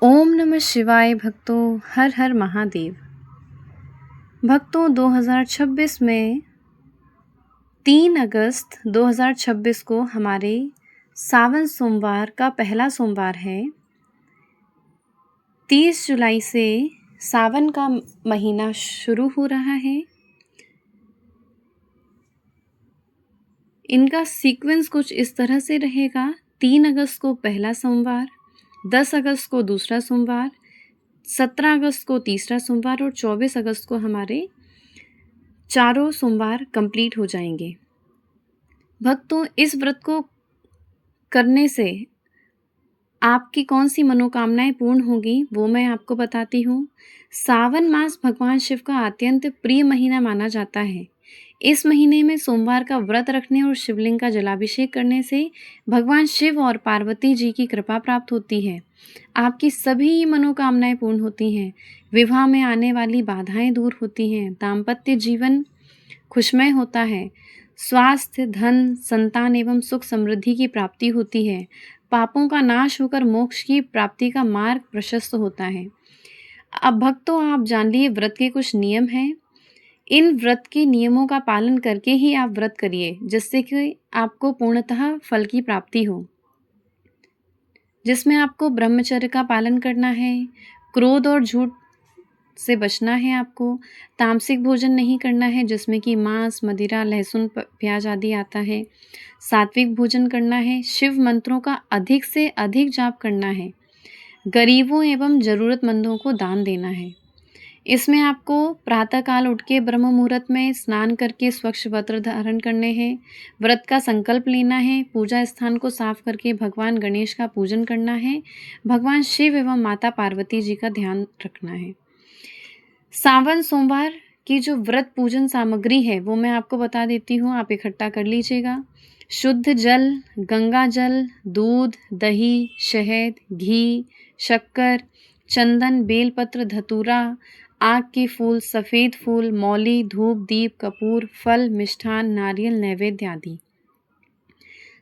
ओम नमः शिवाय भक्तों, हर हर महादेव। भक्तों 2026 में 3 अगस्त 2026 को हमारे सावन सोमवार का पहला सोमवार है। 30 जुलाई से सावन का महीना शुरू हो रहा है। इनका सीक्वेंस कुछ इस तरह से रहेगा। 3 अगस्त को पहला सोमवार, 10 अगस्त को दूसरा सोमवार, 17 अगस्त को तीसरा सोमवार और 24 अगस्त को हमारे चारों सोमवार कंप्लीट हो जाएंगे। भक्तों, इस व्रत को करने से आपकी कौन सी मनोकामनाएं पूर्ण होगी वो मैं आपको बताती हूँ। सावन मास भगवान शिव का अत्यंत प्रिय महीना माना जाता है। इस महीने में सोमवार का व्रत रखने और शिवलिंग का जलाभिषेक करने से भगवान शिव और पार्वती जी की कृपा प्राप्त होती है। आपकी सभी मनोकामनाएं पूर्ण होती हैं। विवाह में आने वाली बाधाएं दूर होती हैं। दाम्पत्य जीवन खुशमय होता है। स्वास्थ्य, धन, संतान एवं सुख समृद्धि की प्राप्ति होती है। पापों का नाश होकर मोक्ष की प्राप्ति का मार्ग प्रशस्त होता है। अब भक्तों, आप जान लिए व्रत के कुछ नियम हैं। इन व्रत के नियमों का पालन करके ही आप व्रत करिए, जिससे कि आपको पूर्णतः फल की प्राप्ति हो। जिसमें आपको ब्रह्मचर्य का पालन करना है, क्रोध और झूठ से बचना है। आपको तामसिक भोजन नहीं करना है, जिसमें कि मांस, मदिरा, लहसुन, प्याज आदि आता है। सात्विक भोजन करना है। शिव मंत्रों का अधिक से अधिक जाप करना है। गरीबों एवं ज़रूरतमंदों को दान देना है। इसमें आपको प्रातःकाल उठ के ब्रह्म मुहूर्त में स्नान करके स्वच्छ वस्त्र धारण करने हैं। व्रत का संकल्प लेना है। पूजा स्थान को साफ करके भगवान गणेश का पूजन करना है। भगवान शिव एवं माता पार्वती जी का ध्यान रखना है। सावन सोमवार की जो व्रत पूजन सामग्री है वो मैं आपको बता देती हूँ, आप इकट्ठा कर लीजिएगा। शुद्ध जल, गंगा जल, दूध, दही, शहद, घी, शक्कर, चंदन, बेलपत्र, धतूरा, आक के फूल, सफ़ेद फूल, मौली, धूप, दीप, कपूर, फल, मिष्ठान, नारियल, नैवेद्य आदि।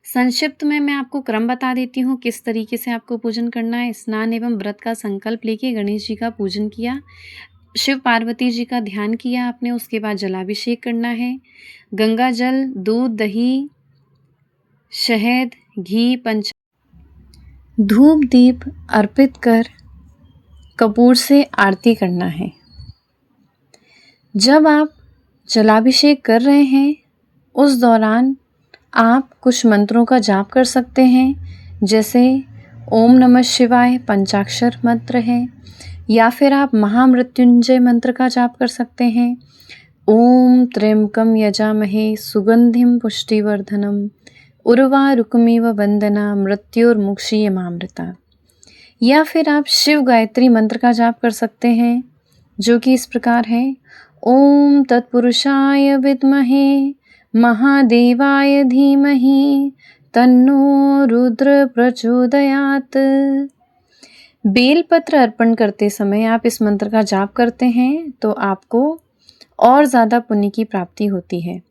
संक्षिप्त में मैं आपको क्रम बता देती हूँ किस तरीके से आपको पूजन करना है। स्नान एवं व्रत का संकल्प लेके गणेश जी का पूजन किया, शिव पार्वती जी का ध्यान किया आपने। उसके बाद जलाभिषेक करना है। गंगा जल, दूध, दही, शहद, घी, धूप दीप अर्पित कर कपूर से आरती करना है। जब आप जलाभिषेक कर रहे हैं उस दौरान आप कुछ मंत्रों का जाप कर सकते हैं, जैसे ओम नमः शिवाय पंचाक्षर मंत्र है, या फिर आप महामृत्युंजय मंत्र का जाप कर सकते हैं। ओम त्र्यंबकम यजामहे सुगंधिम पुष्टिवर्धनम उर्वारुकमिव वंदना मृत्युर्मुक्षीयमामृता। या फिर आप शिव गायत्री मंत्र का जाप कर सकते हैं, जो कि इस प्रकार है। ओम तत्पुरुषाय विद्महे महादेवाय धीमहि तन्नो रुद्र प्रचोदयात्। बेलपत्र अर्पण करते समय आप इस मंत्र का जाप करते हैं तो आपको और ज़्यादा पुण्य की प्राप्ति होती है।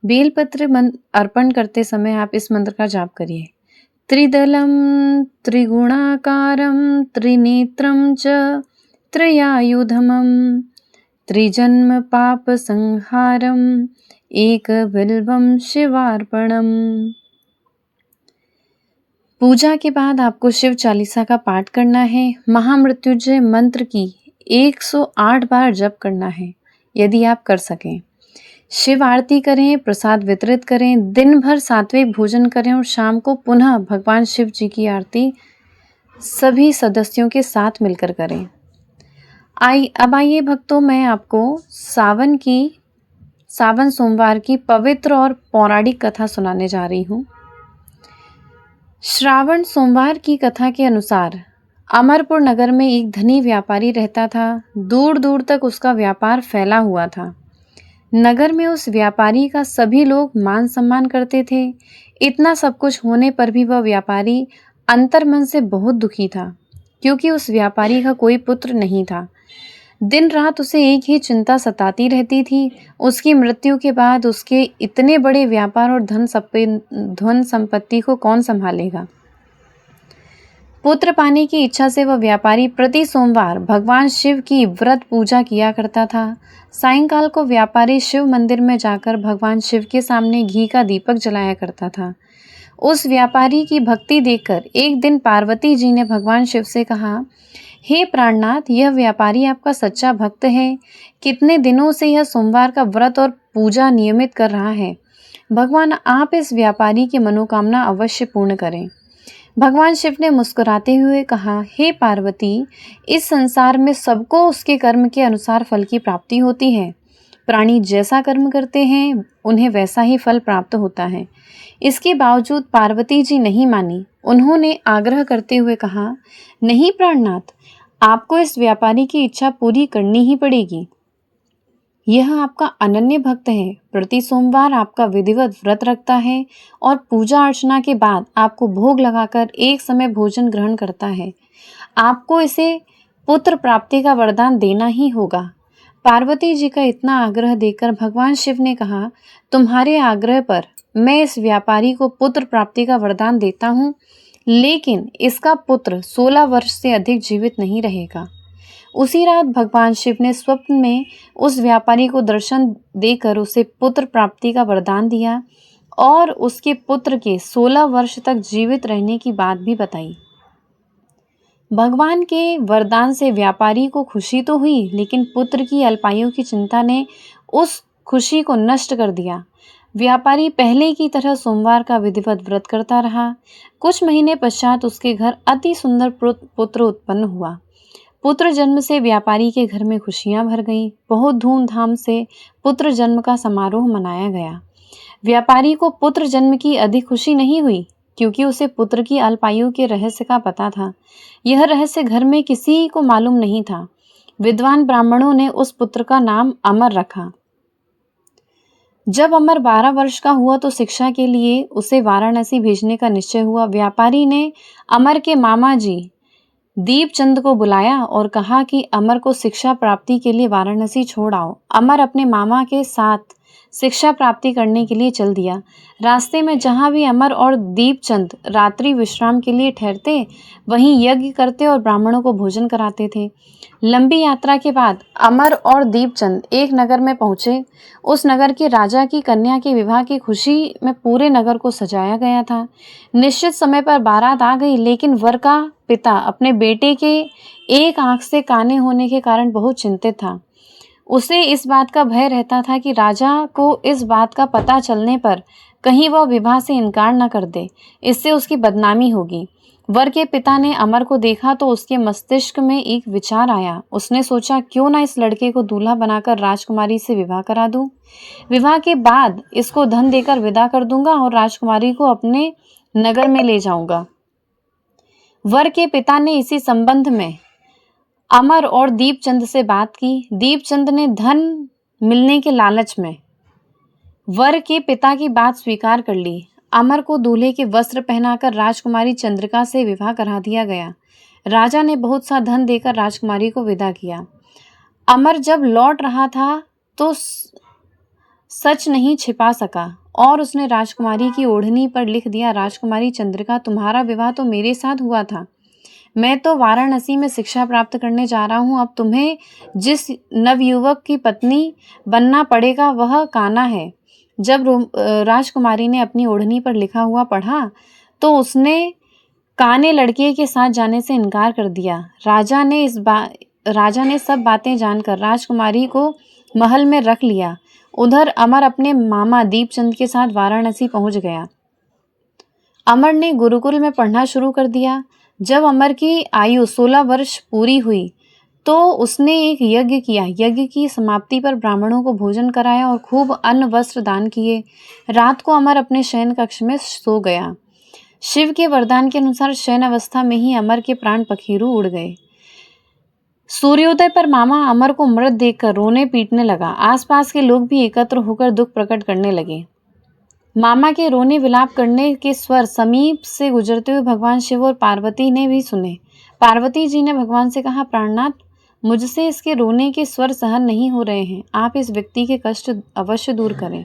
बेलपत्र अर्पण करते समय आप इस मंत्र का जाप करिए। त्रिदलम त्रिगुणाकारम त्रिनेत्रम च त्रयायुधमम त्रिजन्म पाप संहारम एक बिल्वम शिवार्पणम। पूजा के बाद आपको शिव चालीसा का पाठ करना है। महामृत्युंजय मंत्र की 108 बार जप करना है, यदि आप कर सकें। शिव आरती करें, प्रसाद वितरित करें, दिन भर सात्विक भोजन करें और शाम को पुनः भगवान शिव जी की आरती सभी सदस्यों के साथ मिलकर करें। अब आइए भक्तों, मैं आपको सावन सोमवार की पवित्र और पौराणिक कथा सुनाने जा रही हूँ। श्रावण सोमवार की कथा के अनुसार अमरपुर नगर में एक धनी व्यापारी रहता था। दूर दूर तक उसका व्यापार फैला हुआ था। नगर में उस व्यापारी का सभी लोग मान सम्मान करते थे। इतना सब कुछ होने पर भी वह व्यापारी अंतर्मन से बहुत दुखी था, क्योंकि उस व्यापारी का कोई पुत्र नहीं था। दिन रात उसे एक ही चिंता सताती रहती थी, उसकी मृत्यु के बाद उसके इतने बड़े व्यापार और धन संपत्ति को कौन संभालेगा। पुत्र पाने की इच्छा से वह व्यापारी प्रति सोमवार भगवान शिव की व्रत पूजा किया करता था। सायंकाल को व्यापारी शिव मंदिर में जाकर भगवान शिव के सामने घी का दीपक जलाया करता था। उस व्यापारी की भक्ति देखकर एक दिन पार्वती जी ने भगवान शिव से कहा, हे प्राणनाथ, यह व्यापारी आपका सच्चा भक्त है। कितने दिनों से यह सोमवार का व्रत और पूजा नियमित कर रहा है। भगवान, आप इस व्यापारी की मनोकामना अवश्य पूर्ण करें। भगवान शिव ने मुस्कुराते हुए कहा, हे पार्वती, इस संसार में सबको उसके कर्म के अनुसार फल की प्राप्ति होती है। प्राणी जैसा कर्म करते हैं उन्हें वैसा ही फल प्राप्त होता है। इसके बावजूद पार्वती जी नहीं मानी। उन्होंने आग्रह करते हुए कहा, नहीं प्राणनाथ, आपको इस व्यापारी की इच्छा पूरी करनी ही पड़ेगी। यह आपका अनन्य भक्त है। प्रति सोमवार आपका विधिवत व्रत रखता है और पूजा अर्चना के बाद आपको भोग लगाकर एक समय भोजन ग्रहण करता है। आपको इसे पुत्र प्राप्ति का वरदान देना ही होगा। पार्वती जी का इतना आग्रह देखकर भगवान शिव ने कहा, तुम्हारे आग्रह पर मैं इस व्यापारी को पुत्र प्राप्ति का वरदान देता हूँ, लेकिन इसका पुत्र 16 वर्ष से अधिक जीवित नहीं रहेगा। उसी रात भगवान शिव ने स्वप्न में उस व्यापारी को दर्शन देकर उसे पुत्र प्राप्ति का वरदान दिया और उसके पुत्र के 16 वर्ष तक जीवित रहने की बात भी बताई। भगवान के वरदान से व्यापारी को खुशी तो हुई, लेकिन पुत्र की अल्पायु की चिंता ने उस खुशी को नष्ट कर दिया। व्यापारी पहले की तरह सोमवार का विधिवत व्रत करता रहा। कुछ महीने पश्चात उसके घर अति सुंदर पुत्र उत्पन्न हुआ। पुत्र जन्म से व्यापारी के घर में खुशियां भर गईं। बहुत धूमधाम से पुत्र जन्म का समारोह मनाया गया। व्यापारी को पुत्र जन्म की अधिक खुशी नहीं हुई, क्योंकि उसे पुत्र की अल्पायु के रहस्य का पता था। यह रहस्य घर में किसी को मालूम नहीं था। विद्वान ब्राह्मणों ने उस पुत्र का नाम अमर रखा। जब अमर 12 वर्ष का हुआ तो शिक्षा के लिए उसे वाराणसी भेजने का निश्चय हुआ। व्यापारी ने अमर के मामा जी दीपचंद को बुलाया और कहा कि अमर को शिक्षा प्राप्ति के लिए वाराणसी छोड़ आओ। अमर अपने मामा के साथ शिक्षा प्राप्ति करने के लिए चल दिया। रास्ते में जहाँ भी अमर और दीपचंद रात्रि विश्राम के लिए ठहरते, वहीं यज्ञ करते और ब्राह्मणों को भोजन कराते थे। लंबी यात्रा के बाद अमर और दीपचंद एक नगर में पहुंचे। उस नगर के राजा की कन्या के विवाह की खुशी में पूरे नगर को सजाया गया था। निश्चित समय पर बारात आ गई, लेकिन वर का पिता अपने बेटे के एक आंख से काने होने के कारण बहुत चिंतित था। उसे इस बात का भय रहता था कि राजा को इस बात का पता चलने पर कहीं वह विवाह से इनकार न कर दे, इससे उसकी बदनामी होगी। वर के पिता ने अमर को देखा तो उसके मस्तिष्क में एक विचार आया। उसने सोचा, क्यों ना इस लड़के को दूल्हा बनाकर राजकुमारी से विवाह करा दूं। विवाह के बाद इसको धन देकर विदा कर दूंगा और राजकुमारी को अपने नगर में ले जाऊंगा। वर के पिता ने इसी संबंध में अमर और दीपचंद से बात की। दीपचंद ने धन मिलने के लालच में वर के पिता की बात स्वीकार कर ली। अमर को दूल्हे के वस्त्र पहनाकर राजकुमारी चंद्रिका से विवाह करा दिया गया। राजा ने बहुत सा धन देकर राजकुमारी को विदा किया। अमर जब लौट रहा था तो सच नहीं छिपा सका और उसने राजकुमारी की ओढ़नी पर लिख दिया, राजकुमारी चंद्रिका, तुम्हारा विवाह तो मेरे साथ हुआ था। मैं तो वाराणसी में शिक्षा प्राप्त करने जा रहा हूँ। अब तुम्हें जिस नवयुवक की पत्नी बनना पड़ेगा वह काना है। जब राजकुमारी ने अपनी ओढ़नी पर लिखा हुआ पढ़ा तो उसने काने लड़के के साथ जाने से इनकार कर दिया। राजा ने सब बातें जानकर राजकुमारी को महल में रख लिया। उधर अमर अपने मामा दीपचंद के साथ वाराणसी पहुंच गया। अमर ने गुरुकुल में पढ़ना शुरू कर दिया। जब अमर की आयु 16 वर्ष पूरी हुई तो उसने एक यज्ञ किया। यज्ञ की समाप्ति पर ब्राह्मणों को भोजन कराया और खूब अन्न वस्त्र दान किए। रात को अमर अपने शयन कक्ष में सो गया। शिव के वरदान के अनुसार शयन अवस्था में ही अमर के प्राण पखेरु उड़ गए। सूर्योदय पर मामा अमर को मृत देखकर रोने पीटने लगा। आसपास के लोग भी एकत्र होकर दुख प्रकट करने लगे। मामा के रोने विलाप करने के स्वर समीप से गुजरते हुए भगवान शिव और पार्वती ने भी सुने। पार्वती जी ने भगवान से कहा, प्राणनाथ, मुझसे इसके रोने के स्वर सहन नहीं हो रहे हैं। आप इस व्यक्ति के कष्ट अवश्य दूर करें।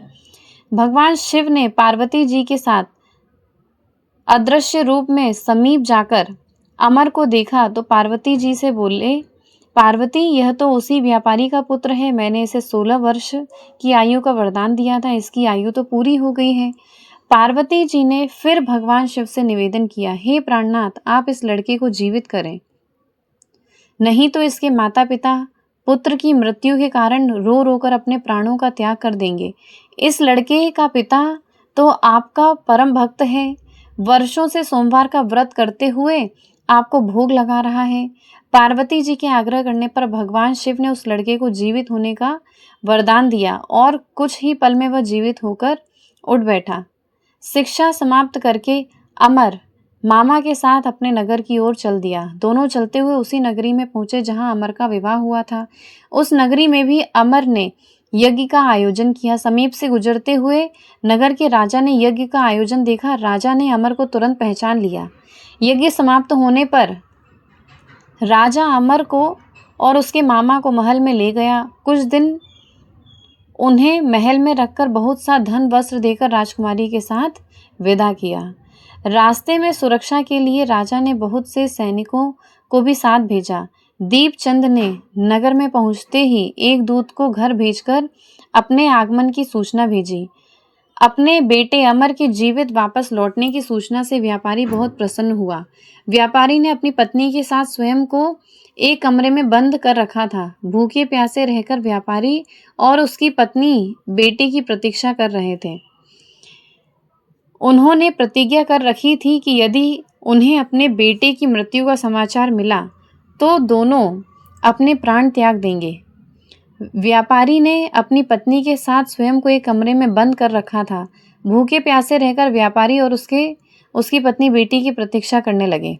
भगवान शिव ने पार्वती जी के साथ अदृश्य रूप में समीप जाकर अमर को देखा तो पार्वती जी से बोले, पार्वती, यह तो उसी व्यापारी का पुत्र है, मैंने इसे 16 वर्ष की आयु का वरदान दिया था, इसकी आयु तो पूरी हो गई है। पार्वती जी ने फिर भगवान शिव से निवेदन किया, हे प्राणनाथ, आप इस लड़के को जीवित करें, नहीं तो इसके माता पिता पुत्र की मृत्यु के कारण रो रो कर अपने प्राणों का त्याग कर देंगे। इस लड़के का पिता तो आपका परम भक्त है, वर्षों से सोमवार का व्रत करते हुए आपको भोग लगा रहा है। पार्वती जी के आग्रह करने पर भगवान शिव ने उस लड़के को जीवित होने का वरदान दिया और कुछ ही पल में वह जीवित होकर उठ बैठा। शिक्षा समाप्त करके अमर मामा के साथ अपने नगर की ओर चल दिया। दोनों चलते हुए उसी नगरी में पहुंचे जहां अमर का विवाह हुआ था। उस नगरी में भी अमर ने यज्ञ का आयोजन किया। समीप से गुजरते हुए नगर के राजा ने यज्ञ का आयोजन देखा। राजा ने अमर को तुरंत पहचान लिया। यज्ञ समाप्त होने पर राजा अमर को और उसके मामा को महल में ले गया। कुछ दिन उन्हें महल में रखकर बहुत सा धन वस्त्र देकर राजकुमारी के साथ विदा किया। रास्ते में सुरक्षा के लिए राजा ने बहुत से सैनिकों को भी साथ भेजा। दीपचंद ने नगर में पहुंचते ही एक दूत को घर भेजकर अपने आगमन की सूचना भेजी। अपने बेटे अमर के जीवित वापस लौटने की सूचना से व्यापारी बहुत प्रसन्न हुआ। व्यापारी ने अपनी पत्नी के साथ स्वयं को एक कमरे में बंद कर रखा था। भूखे प्यासे रहकर व्यापारी और उसकी पत्नी बेटे की प्रतीक्षा कर रहे थे। उन्होंने प्रतिज्ञा कर रखी थी कि यदि उन्हें अपने बेटे की मृत्यु का समाचार मिला तो दोनों अपने प्राण त्याग देंगे। व्यापारी ने अपनी पत्नी के साथ स्वयं को एक कमरे में बंद कर रखा था। भूखे प्यासे रहकर व्यापारी और उसकी पत्नी बेटी की प्रतीक्षा करने लगे।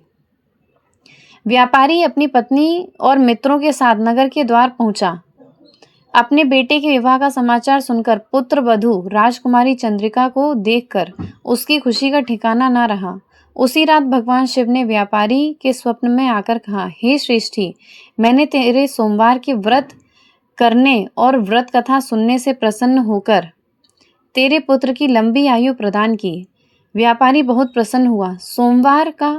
व्यापारी अपनी पत्नी और मित्रों के साथ नगर के द्वार पहुंचा। अपने बेटे के विवाह का समाचार सुनकर पुत्र वधू राजकुमारी चंद्रिका को देखकर उसकी खुशी का ठिकाना न रहा। उसी रात भगवान शिव ने व्यापारी के स्वप्न में आकर कहा, हे श्रेष्ठी, मैंने तेरे सोमवार के व्रत करने और व्रत कथा सुनने से प्रसन्न होकर तेरे पुत्र की लंबी आयु प्रदान की। व्यापारी बहुत प्रसन्न हुआ। सोमवार का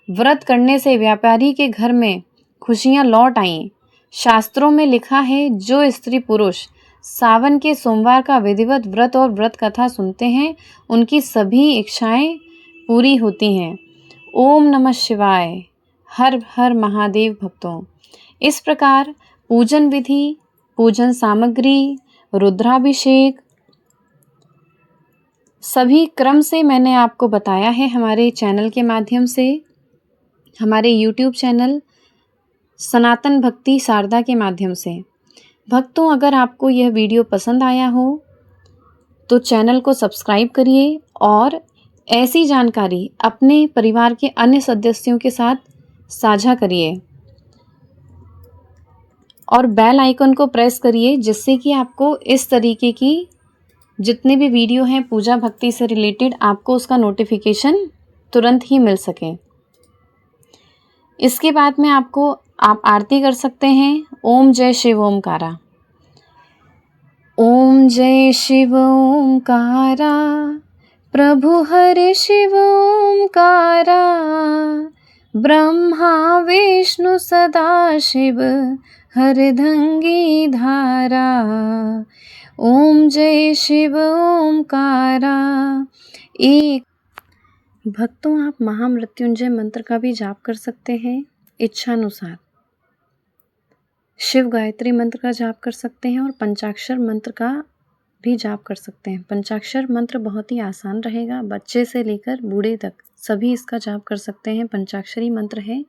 व्रत करने से व्यापारी के घर में खुशियां लौट आईं। शास्त्रों में लिखा है, जो स्त्री पुरुष सावन के सोमवार का विधिवत व्रत और व्रत कथा सुनते हैं उनकी सभी इच्छाएं पूरी होती हैं। ओम नमः शिवाय। हर हर महादेव भक्तों। इस प्रकार पूजन विधि, पूजन सामग्री, रुद्राभिषेक सभी क्रम से मैंने आपको बताया है हमारे चैनल के माध्यम से, हमारे YouTube चैनल सनातन भक्ति शारदा के माध्यम से। भक्तों, अगर आपको यह वीडियो पसंद आया हो तो चैनल को सब्सक्राइब करिए और ऐसी जानकारी अपने परिवार के अन्य सदस्यों के साथ साझा करिए और बेल आइकन को प्रेस करिए, जिससे कि आपको इस तरीके की जितने भी वीडियो हैं पूजा भक्ति से रिलेटेड, आपको उसका नोटिफिकेशन तुरंत ही मिल सके। इसके बाद में आप आरती कर सकते हैं। ओम जय शिव ओमकारा। ओम जय शिव ओमकारा, प्रभु हरि शिव ओमकारा, ब्रह्मा विष्णु सदा शिव हरदंगी धारा। ओम जय शिव ओमकारा। एक भक्तों, आप महामृत्युंजय मंत्र का भी जाप कर सकते हैं इच्छानुसार। शिव गायत्री मंत्र का जाप कर सकते हैं और पंचाक्षर मंत्र का भी जाप कर सकते हैं। पंचाक्षर मंत्र बहुत ही आसान रहेगा, बच्चे से लेकर बूढ़े तक सभी इसका जाप कर सकते हैं। पंचाक्षरी मंत्र है